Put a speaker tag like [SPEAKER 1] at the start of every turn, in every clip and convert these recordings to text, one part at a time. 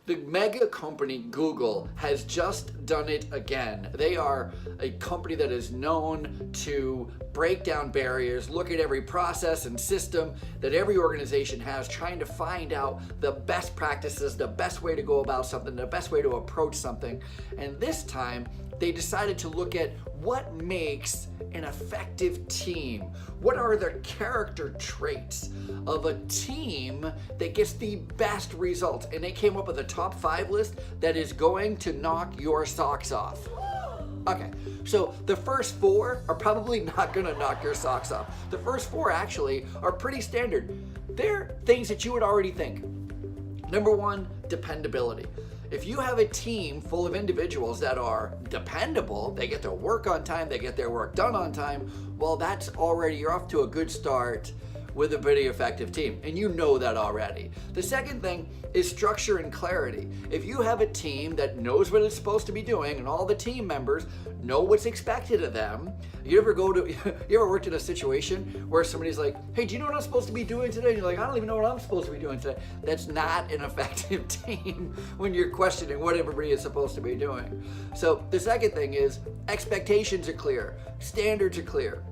[SPEAKER 1] The mega company Google has just done it again. They are a company that is known to break down barriers, look at every process and system that every organization has, trying to find out the best practices, the best way to go about something, the best way to approach something. And this time, they decided to look at what makes an effective team. What are the character traits of a team that gets the best results? And they came up with a top 5 list that is going to knock your socks off. Okay, so the first 4 are probably not gonna knock your socks off. The first 4 actually are pretty standard. They're things that you would already think. Number 1, dependability. If you have a team full of individuals that are dependable, they get their work on time, they get their work done on time, well, that's already, you're off to a good start with a pretty effective team, and you know that already. The second thing is structure and clarity. If you have a team that knows what it's supposed to be doing and all the team members know what's expected of them, you ever worked in a situation where somebody's like, hey, do you know what I'm supposed to be doing today? And you're like, I don't even know what I'm supposed to be doing today. That's not an effective team when you're questioning what everybody is supposed to be doing. So the second thing is expectations are clear, standards are clear.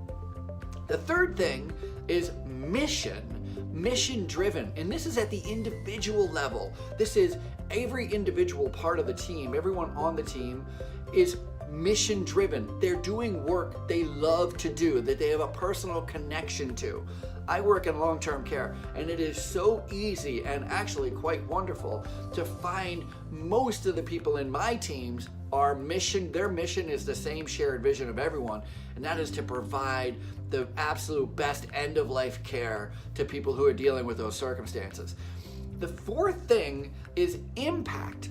[SPEAKER 1] The third thing is mission driven, and this is at the individual level. This is every individual part of the team, everyone on the team is mission driven. They're doing work they love to do, that they have a personal connection to. I work in long-term care, and it is so easy and actually quite wonderful to find most of the people in my teams their mission is the same shared vision of everyone, and that is to provide the absolute best end-of-life care to people who are dealing with those circumstances. The fourth thing is impact.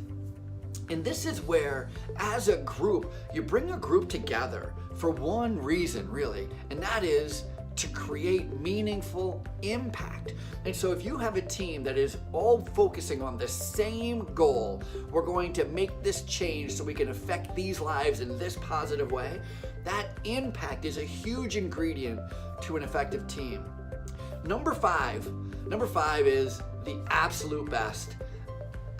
[SPEAKER 1] And this is where, as a group, you bring a group together for one reason, really, and that is to create meaningful impact. And so if you have a team that is all focusing on the same goal, we're going to make this change so we can affect these lives in this positive way, that impact is a huge ingredient to an effective team. Number five is the absolute best.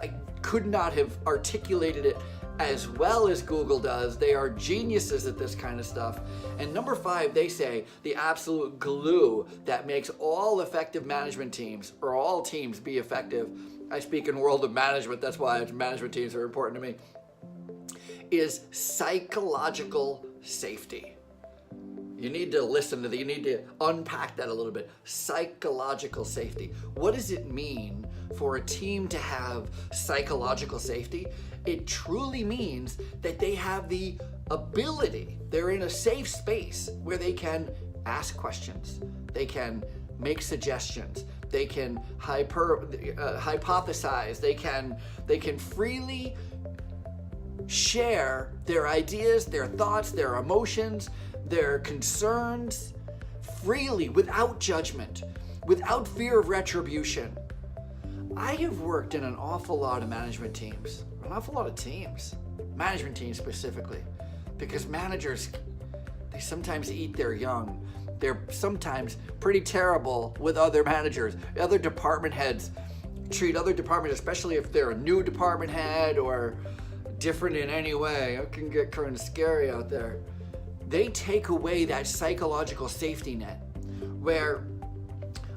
[SPEAKER 1] I could not have articulated it as well as Google does. They are geniuses at this kind of stuff. And number 5, they say the absolute glue that makes all effective management teams, or all teams, be effective. I speak in world of management, that's why management teams are important to me, is psychological safety. You need to listen to that. You need to unpack that a little bit. Psychological safety. What does it mean for a team to have psychological safety? It truly means that they have the ability, they're in a safe space where they can ask questions, they can make suggestions, they can hypothesize, they can freely share their ideas, their thoughts, their emotions, their concerns freely, without judgment, without fear of retribution. I have worked in an awful lot of management teams, management teams specifically, because managers, they sometimes eat their young. They're sometimes pretty terrible with other managers. Other department heads treat other departments, especially if they're a new department head or different in any way. It can get kind of scary out there. They take away that psychological safety net, where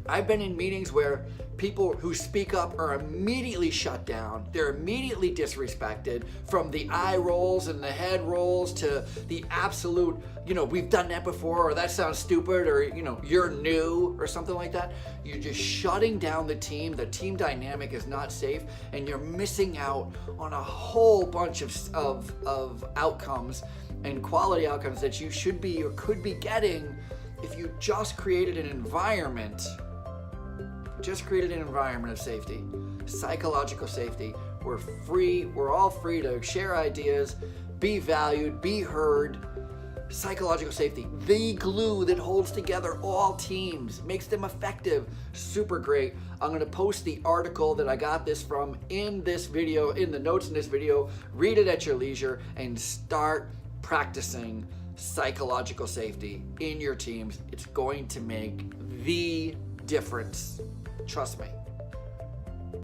[SPEAKER 1] I've been in meetings where people who speak up are immediately shut down. They're immediately disrespected, from the eye rolls and the head rolls to the absolute, we've done that before, or that sounds stupid, or, you're new, or something like that. You're just shutting down the team. The team dynamic is not safe, and you're missing out on a whole bunch of outcomes and quality outcomes that you should be or could be getting if you just created an environment of safety, psychological safety. We're all free to share ideas, be valued, be heard. Psychological safety, the glue that holds together all teams, makes them effective. Super great. I'm going to post the article that I got this from in this video, in the notes in this video. Read it at your leisure and start practicing psychological safety in your teams. It's going to make the difference. Trust me.